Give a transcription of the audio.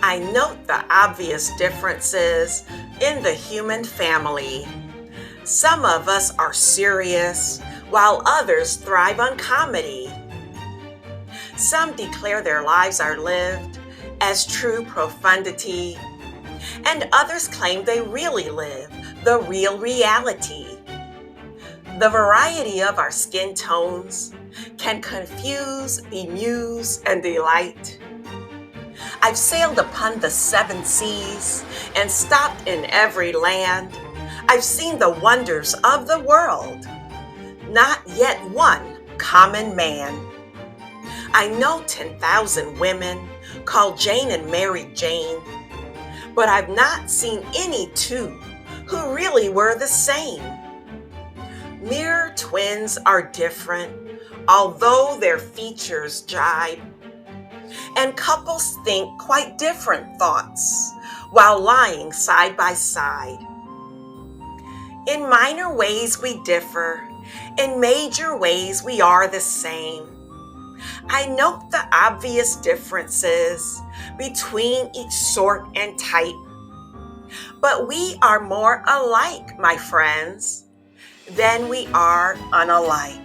I note the obvious differences in the human family. Some of us are serious, while others thrive on comedy. Some declare their lives are lived as true profundity, and others claim they really live the real reality. The variety of our skin tones can confuse, bemuse, and delight. I've sailed upon the 7 seas and stopped in every land. I've seen the wonders of the world, not yet one common man. I know 10,000 women called Jane and Mary Jane, but I've not seen any two who really were the same. Mirror twins are different, although their features jibe. And couples think quite different thoughts while lying side by side. In minor ways we differ, in major ways we are the same. I note the obvious differences between each sort and type. But we are more alike, my friends, than we are unalike.